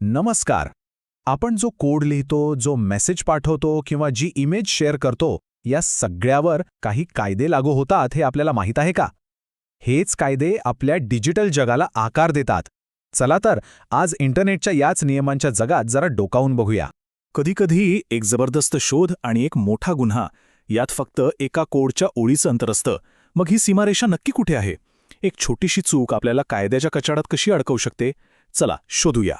नमस्कार. आपण जो कोड लिहितो, जो मेसेज पाठवतो किंवा जी इमेज शेअर करतो, या सगळ्यावर काही कायदे लागू होतात हे आपल्याला माहीत आहे का? हेच कायदे आपल्या डिजिटल जगाला आकार देतात. चला तर आज इंटरनेटच्या याच नियमांच्या जगात जरा डोकावून बघूया. कधीकधी एक जबरदस्त शोध आणि एक मोठा गुन्हा यात फक्त एका कोडच्या ओळीचं अंतर असतं. मग ही सीमारेषा नक्की कुठे आहे? एक छोटीशी चूक आपल्याला कायद्याच्या कचाड्यात कशी अडकवू शकते? चला शोधूया.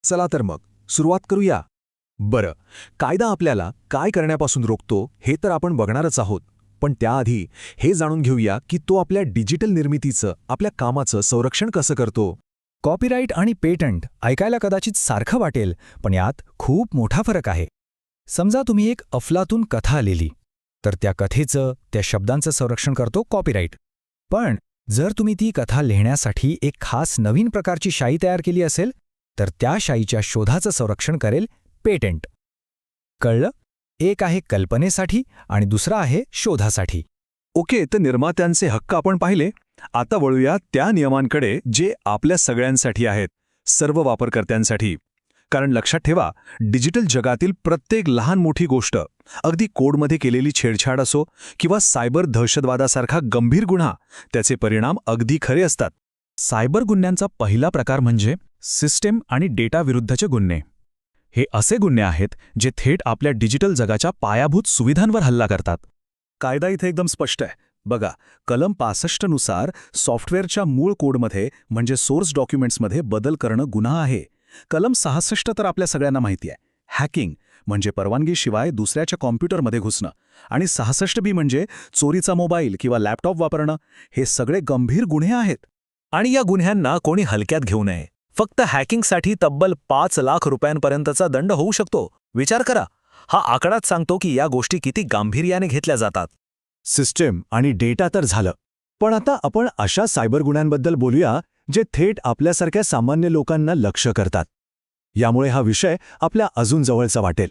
चला तर मग सुरुवात करूया. बरं, कायदा आपल्याला काय करण्यापासून रोखतो हे तर आपण बघणारच आहोत, पण त्याआधी हे जाणून घेऊया की तो आपल्या डिजिटल निर्मितीचं, आपल्या कामाचं संरक्षण कसं करतो. कॉपीराईट आणि पेटंट ऐकायला कदाचित सारखं वाटेल, पण यात खूप मोठा फरक आहे. समजा तुम्ही एक अफलातून कथा लिहिली, तर त्या कथेचं, त्या शब्दांचं संरक्षण करतो कॉपीराईट. पण जर तुम्ही ती कथा लिहिण्यासाठी एक खास नवीन प्रकारची शाई तयार केली असेल, तर त्या शाईच्या शोधाचं संरक्षण करेल पेटंट. कळलं? एक आहे कल्पनेसाठी आणि दुसरा आहे शोधासाठी. ओके, तर निर्मात्यांचे हक्क आपण पाहिले. आता वळूया त्या नियमांकडे जे आपल्या सगळ्यांसाठी आहेत, सर्व वापरकर्त्यांसाठी. कारण लक्षात ठेवा, डिजिटल जगातील प्रत्येक लहान मोठी गोष्ट, अगदी कोडमध्ये केलेली छेडछाड असो किंवा सायबर दहशतवादासारखा गंभीर गुन्हा, त्याचे परिणाम अगदी खरे असतात. सायबर गुन्ह्यांचा पहिला प्रकार म्हणजे सिस्टीम आणि डेटा विरुद्धचे गुन्हे. हे असे गुन्हे आहेत जे थेट आपल्या डिजिटल जगाच्या पायाभूत सुविधांवर हल्ला करतात. कायदा इथे एकदम स्पष्ट आहे. बघा, कलम 65 नुसार सॉफ्टवेअरच्या मूळ कोडमध्ये म्हणजे सोर्स डॉक्युमेंट्समध्ये बदल करणं गुन्हा आहे. कलम 66 तर आपल्या सगळ्यांना माहिती आहे, हॅकिंग म्हणजे परवानगीशिवाय दुसऱ्याच्या कॉम्प्युटरमध्ये घुसणं, आणि 66B म्हणजे चोरीचा मोबाईल किंवा लॅपटॉप वापरणं. हे सगळे गंभीर गुन्हे आहेत आणि या गुन्ह्यांना कोणी हलक्यात घेऊ नये. फक्त हॅकिंगसाठी तब्बल 5 लाख रुपयांपर्यंतचा दंड होऊ शकतो. विचार करा, हा आकडाच सांगतो की या गोष्टी किती गांभीर्याने घेतल्या जातात. सिस्टीम आणि डेटा तर झालं, पण आता आपण अशा सायबर गुन्ह्यांबद्दल बोलूया जे थेट आपल्यासारख्या सामान्य लोकांना लक्ष्य करतात. यामुळे हा विषय आपल्या अजून जवळचा वाटेल.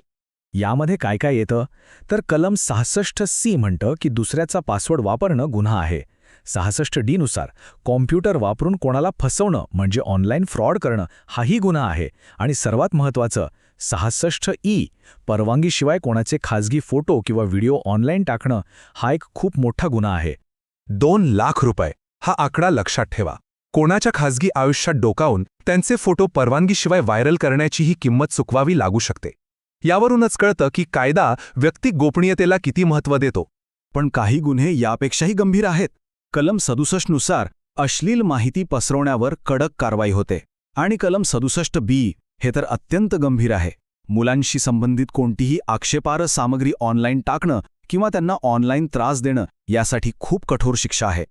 यामध्ये काय काय येतं? तर कलम 66C म्हणतं की दुसऱ्याचा पासवर्ड वापरणं गुन्हा आहे. 66D नुसार कॉम्प्युटर वापरून कोणाला फसवणं म्हणजे ऑनलाईन फ्रॉड करणं हाही गुन्हा आहे. आणि सर्वात महत्त्वाचं 66E परवानगीशिवाय कोणाचे खाजगी फोटो किंवा व्हिडिओ ऑनलाईन टाकणं हा एक खूप मोठा गुन्हा आहे. 2 लाख रुपये हा आकडा लक्षात ठेवा. कोणाच्या खाजगी आयुष्यात डोकावून त्यांचे फोटो परवानगीशिवाय व्हायरल करण्याचीही किंमत चुकवावी लागू शकते. यावरूनच कळतं की कायदा व्यक्तिगत गोपनीयतेला किती महत्त्व देतो. पण काही गुन्हे यापेक्षाही गंभीर आहेत. कलम 67 नुसार अश्लील माहिती पसरवण्यावर कडक कारवाई होते. आणि कलम 67B हे तर अत्यंत गंभीर आहे. मुलांशी संबंधित कोणतीही आक्षेपार्ह सामग्री ऑनलाईन टाकणं किंवा त्यांना ऑनलाईन त्रास देणं यासाठी खूप कठोर शिक्षा आहे.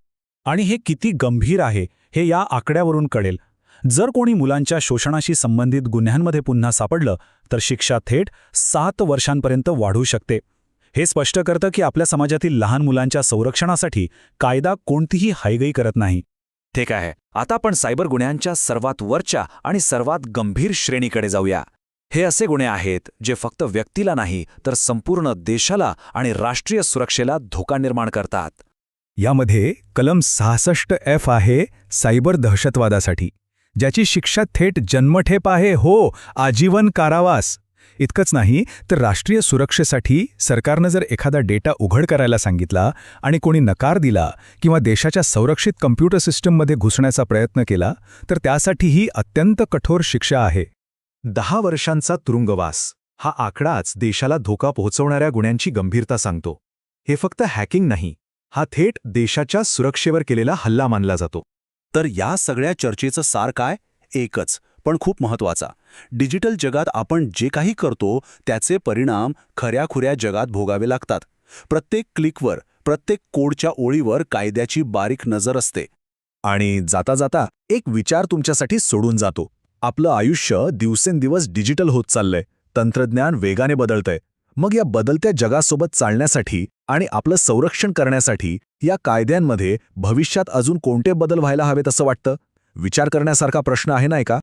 आणि हे किती गंभीर आहे हे या आकड्यावरून कळेल. जर कोणी मुलांच्या शोषणाशी संबंधित गुन्ह्यांमध्ये पुन्हा सापडलं तर शिक्षा थेट 7 वर्षांपर्यंत वाढू शकते. हे स्पष्ट करतं की आपल्या समाजातील लहान मुलांच्या संरक्षणासाठी कायदा कोणतीही हयगई करत नाही. ठीक आहे, आता आपण सायबर गुन्ह्यांच्या सर्वात वरच्या आणि सर्वात गंभीर श्रेणीकडे जाऊया. हे असे गुन्हे आहेत जे फक्त व्यक्तीला नाही तर संपूर्ण देशाला आणि राष्ट्रीय सुरक्षेला धोका निर्माण करतात. यामध्ये कलम 66F आहे सायबर दहशतवादासाठी, ज्याची शिक्षा थेट जन्मठेप आहे, हो, आजीवन कारावास. इतकंच नाही तर राष्ट्रीय सुरक्षेसाठी सरकारनं जर एखादा डेटा उघड करायला सांगितला आणि कोणी नकार दिला किंवा देशाच्या संरक्षित कम्प्युटर सिस्टममध्ये घुसण्याचा प्रयत्न केला तर त्यासाठीही अत्यंत कठोर शिक्षा आहे. 10 वर्षांचा तुरुंगवास हा आकडाच देशाला धोका पोहोचवणाऱ्या गुन्ह्यांची गंभीरता सांगतो. हे फक्त हॅकिंग नाही, हा थेट देशाच्या सुरक्षेवर केलेला हल्ला मानला जातो. तर या सगळ्या चर्चेचं सार काय? एकच, पण खूप महत्त्वाचा. डिजिटल जगात आपण जे काही करतो त्याचे परिणाम खऱ्याखुऱ्या जगात भोगावे लागतात. प्रत्येक क्लिकवर, प्रत्येक कोडच्या ओळीवर कायद्याची बारीक नजर असते. आणि जाता जाता एक विचार तुमच्यासाठी सोडून जातो. आपलं आयुष्य दिवसेंदिवस डिजिटल होत चाललंय, तंत्रज्ञान वेगाने बदलतंय. मग या बदलत्या जगासोबत चालण्यासाठी आणि आपलं संरक्षण करण्यासाठी या कायद्यांमध्ये भविष्यात अजून कोणते बदल व्हायला हवेत असं वाटतं? विचार करण्यासारखा प्रश्न आहे नाही का?